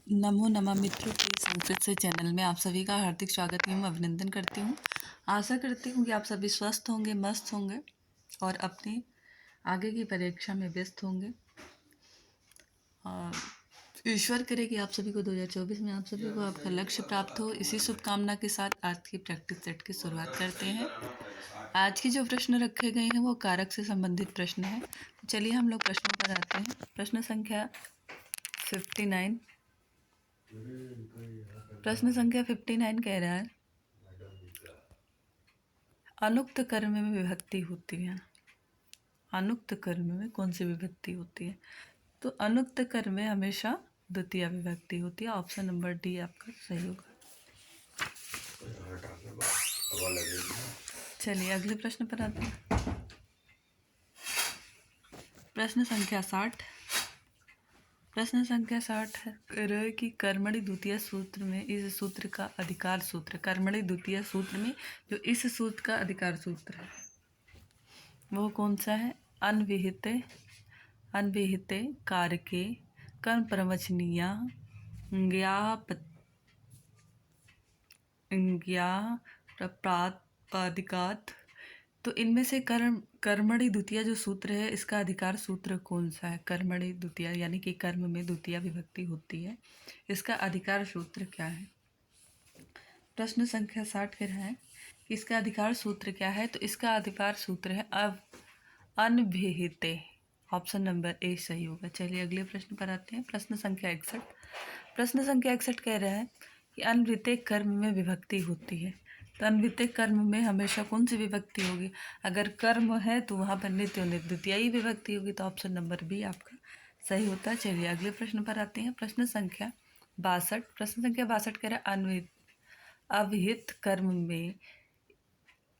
नमो नमः मित्रों के संस्कृत से चैनल में आप सभी का हार्दिक स्वागत एवं अभिनंदन करती हूँ। आशा करती हूँ कि आप सभी स्वस्थ होंगे, मस्त होंगे और अपनी आगे की परीक्षा में व्यस्त होंगे। और ईश्वर करे कि आप सभी को 2024 में आप सभी को आपका लक्ष्य प्राप्त हो। इसी शुभकामना के साथ आज की प्रैक्टिस सेट की शुरुआत करते हैं। आज की जो प्रश्न रखे गए हैं वो कारक से संबंधित प्रश्न है। तो चलिए हम लोग प्रश्नों पर आते हैं। प्रश्न संख्या 59। प्रश्न संख्या 59 कह रहा है, अनुक्त कर्म में विभक्ति होती है। अनुक्त कर्म में कौन सी विभक्ति होती है? तो अनुक्त कर्म में हमेशा द्वितीय विभक्ति होती है। ऑप्शन नंबर डी आपका सही होगा। चलिए अगले प्रश्न पर आते हैं। प्रश्न संख्या 60। प्रश्न संख्या 60 है कि कर्मणि द्वितीय सूत्र में इस सूत्र का अधिकार सूत्र, कर्मणि द्वितीय सूत्र में जो इस सूत्र का अधिकार सूत्र है वो कौन सा है? अनविहिते कारके कर्म प्रवचनीया प्रातिपदिकात्। तो इनमें से कर्मणि द्वितीय जो सूत्र है इसका अधिकार सूत्र कौन सा है? कर्मणि द्वितीय यानी कि कर्म में द्वितीय विभक्ति होती है, इसका अधिकार सूत्र क्या है? प्रश्न संख्या 60 कह रहा है कि इसका अधिकार सूत्र क्या है? तो इसका अधिकार सूत्र है अनभिहिते। ऑप्शन नंबर ए सही होगा। चलिए अगले प्रश्न पर आते हैं। प्रश्न संख्या 61। प्रश्न संख्या 61 कह रहा है कि अनभिहिते कर्म में विभक्ति होती है। तो अनभिहिते कर्म में हमेशा कौन सी विभक्ति होगी? अगर कर्म है तो वहाँ पर नित्य और द्वितीय ही विभक्ति होगी। तो ऑप्शन नंबर बी आपका सही होता है। चलिए अगले प्रश्न पर आते हैं। प्रश्न संख्या 62। प्रश्न संख्या 62 कह रहा है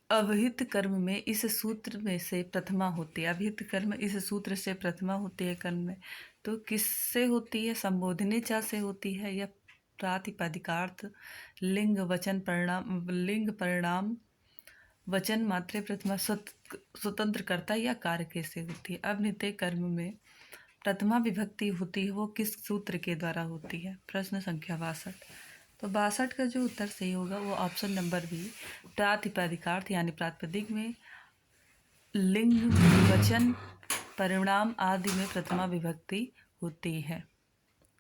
अविहित कर्म में इस सूत्र में से प्रथमा होती है। अविहित कर्म इस सूत्र से प्रथमा होती है कर्म में। तो किससे होती है? संबोधने चा से होती है या प्रातिपदिकार्थ लिंग परिणाम वचन मात्रे प्रथमा स्वतंत्र कर्ता या कारक से होती है। अविहित कर्म में प्रथमा विभक्ति होती है वो किस सूत्र के द्वारा होती है? प्रश्न संख्या 62। तो 62 का जो उत्तर सही होगा वो ऑप्शन नंबर बी प्रातिपदिकार्थ यानी प्रातिपदिक में लिंग वचन परिणाम आदि में प्रथमा विभक्ति होती है।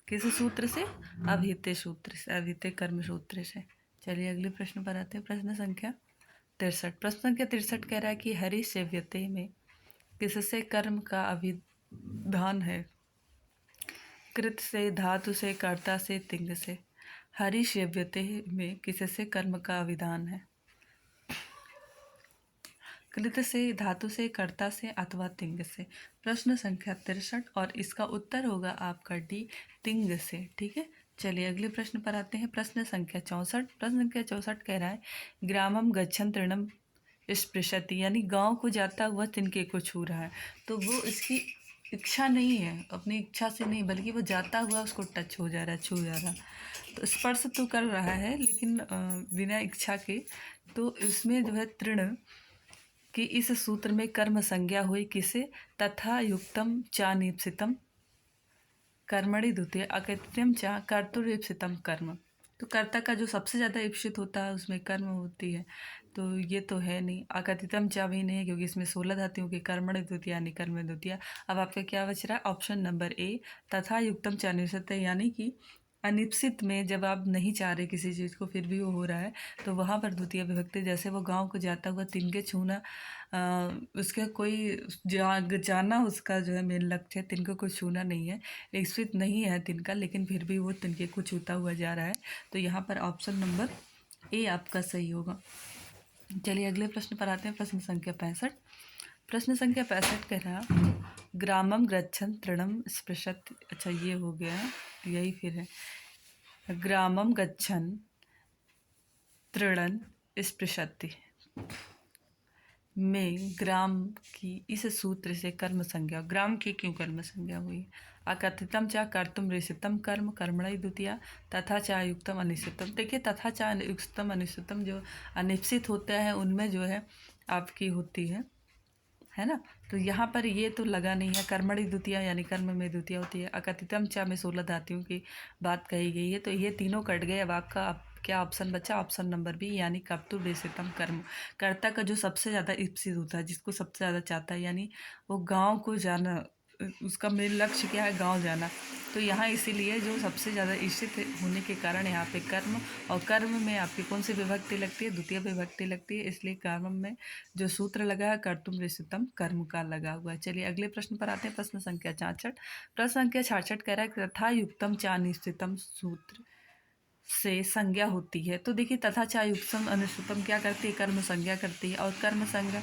किस सूत्र से? अभिहित सूत्र से, अभिहित कर्म सूत्र से। चलिए अगले प्रश्न पर आते हैं। प्रश्न संख्या 63। प्रश्न संख्या 63 कह रहा है कि हरि सेव्यते में किससे कर्म का अभिधान है? कृत से, धातु से, कर्ता से, तिंग से। हरि सेव्यते में किससे कर्म का अभिधान है? कृत से, धातु से, कर्ता से अथवा तिंग से। प्रश्न संख्या 63 और इसका उत्तर होगा आपका डी तिंग से। ठीक है। चलिए अगले प्रश्न पर आते हैं। प्रश्न संख्या 64। प्रश्न संख्या 64 कह रहा है ग्रामम गच्छन् तृणम स्पृशति यानी गांव को जाता हुआ तिनके को छू रहा है। तो वो इसकी इच्छा नहीं है, अपनी इच्छा से नहीं, बल्कि वो जाता हुआ उसको टच हो जा रहा है, छू जा रहा है। तो स्पर्श तो कर रहा है लेकिन बिना इच्छा के। तो इसमें जो है तृण कि इस सूत्र में कर्म संज्ञा हुई किसे? तथा युक्तम चा निप्सितम कर्मणि द्वितीय अकृत्यम चा कर्तुरीप्सितम कर्म। तो कर्ता का जो सबसे ज़्यादा ईप्सित होता है उसमें कर्म होती है। तो ये तो है नहीं, अकथितम चा भी नहीं है क्योंकि इसमें 16 धातुओं की कर्मणि द्वितीय यानी कर्म द्वितीय। अब आपका क्या बच रहा है? ऑप्शन नंबर ए तथा युक्तम चा निप्सित यानी कि अनिप्सित में जब आप नहीं चाह रहे किसी चीज़ को फिर भी वो हो रहा है तो वहाँ पर द्वितीय विभक्ति। जैसे वो गांव को जाता हुआ तिनके छूना, उसका कोई जाना उसका जो है मेन लक्ष्य है, तिनके को छूना नहीं है, स्थित नहीं है तिनका, लेकिन फिर भी वो तिनके को छूता हुआ जा रहा है। तो यहाँ पर ऑप्शन नंबर ए आपका सही होगा। चलिए अगले प्रश्न पर आते हैं। प्रश्न संख्या 65। प्रश्न संख्या 65 कह रहा ग्रामम गच्छन् तृणम स्पृशत। अच्छा ये हो गया, यही फिर है ग्रामम गच्छन् तृणन स्पृशति में ग्राम की इस सूत्र से कर्म संज्ञा। ग्राम की क्यों कर्म संज्ञा हुई? अकथितम चा कर्तुम ऋषितम कर्म कर्मणि द्वितीया तथा चा युक्तम अनिश्चितम। देखिए तथा चा युक्तम अनिश्चितम जो अनिश्चित होता है उनमें जो है आपकी होती है है ना। तो यहाँ पर ये तो लगा नहीं है, कर्मणि द्वितीया यानी कर्म में द्वितीया होती है। अकथितम च में 16 धातुओं की बात कही गई है, तो ये तीनों कट गए। अब आपका क्या ऑप्शन बचा? ऑप्शन नंबर बी यानी कर्तुर्देशितम कर्म। कर्ता का जो सबसे ज़्यादा इप्सित होता है, जिसको सबसे ज़्यादा चाहता है, यानी वो गाँव को जाना, उसका मेन लक्ष्य क्या है? गाँव जाना। तो यहाँ इसीलिए जो सबसे ज़्यादा इच्छित होने के कारण यहाँ पे कर्म, और कर्म में आपकी कौन सी विभक्ति लगती है? द्वितीय विभक्ति लगती है, इसलिए कर्म में जो सूत्र लगा है कर्तुम रिश्तम कर्म का लगा हुआ है। चलिए अगले प्रश्न पर आते हैं, प्रश्न संख्या 66। प्रश्न संख्या 66 कह रहा है तथा युक्तम चा निश्चितम सूत्र से संज्ञा होती है। तो देखिए तथा चा युक्तम अनुष्ठितम क्या करती है? कर्म संज्ञा करती है। और कर्म संज्ञा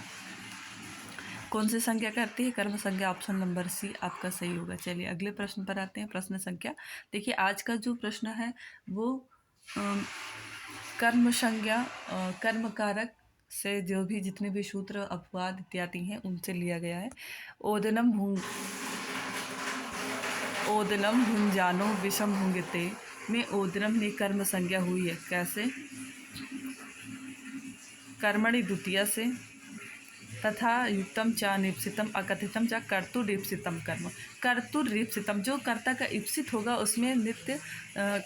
कौन सी संज्ञा करती है? कर्म संज्ञा। ऑप्शन नंबर सी आपका सही होगा। चलिए अगले प्रश्न पर आते हैं, प्रश्न संख्या, देखिए आज का जो प्रश्न है वो कर्म संज्ञा, कर्म कारक से जो भी जितने भी सूत्र अपवाद इत्यादि हैं उनसे लिया गया है। ओदनम भुंजानो विषम भुंगते में ओदनम में कर्म संज्ञा हुई है। कैसे? कर्मणि द्वितीया से, तथा युक्तम चा निप्सितम अकथितम चा कर्तुरीप्सितम कर्म। कर्तुरीप्सितम जो कर्ता का इप्सित होगा उसमें नित्य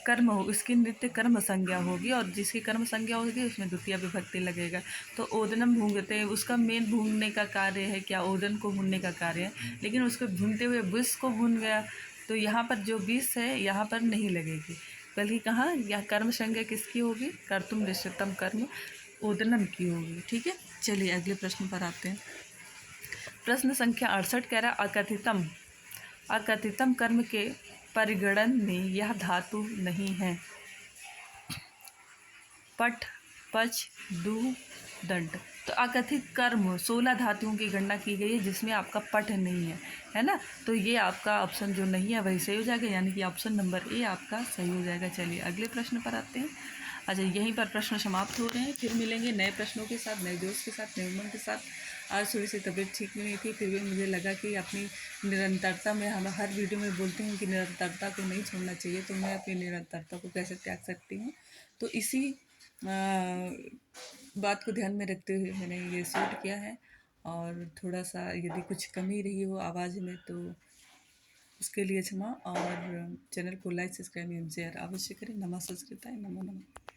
कर्म हो, उसकी नित्य कर्म संज्ञा होगी, और जिसकी कर्म संज्ञा होगी उसमें द्वितीय विभक्ति लगेगा। तो ओदनम भूंगते, उसका मेन भूनने का कार्य है क्या? ओदन को भूनने का कार्य है, लेकिन उसको भूनते हुए विष को भून गया, तो यहाँ पर जो विष है यहाँ पर नहीं लगेगी, बल्कि कहाँ यह कर्म संज्ञा किसकी होगी? कर्तुम निश्चितम कर्म ओदनम की होगी। ठीक है, चलिए अगले प्रश्न पर आते हैं। प्रश्न संख्या 68 कह रहा है अकथितम कर्म के परिगणन में यह धातु नहीं है। पठ, पच, दु, दंड। तो अकथित कर्म 16 धातुओं की गणना की गई है, जिसमें आपका पठ नहीं है, है ना। तो ये आपका ऑप्शन जो नहीं है वही सही हो जाएगा, यानी कि ऑप्शन नंबर ए आपका सही हो जाएगा। चलिए अगले प्रश्न पर आते हैं। अच्छा, यहीं पर प्रश्न समाप्त हो रहे हैं, फिर मिलेंगे नए प्रश्नों के साथ, नए दोस्त के साथ, नए उमंग के साथ। आज थोड़ी सी तबीयत ठीक नहीं थी, फिर भी मुझे लगा कि अपनी निरंतरता में, हम हर वीडियो में बोलते हैं कि निरंतरता को नहीं छोड़ना चाहिए, तो मैं अपनी निरंतरता को कैसे त्याग सकती हूँ। तो इसी बात को ध्यान में रखते हुए मैंने ये शूट किया है। और थोड़ा सा यदि कुछ कमी रही हो आवाज़ में तो उसके लिए क्षमा, और चैनल को लाइक, सब्सक्राइब एवं शेयर अवश्य करें। नमः संस्कृताय, नमो नमः।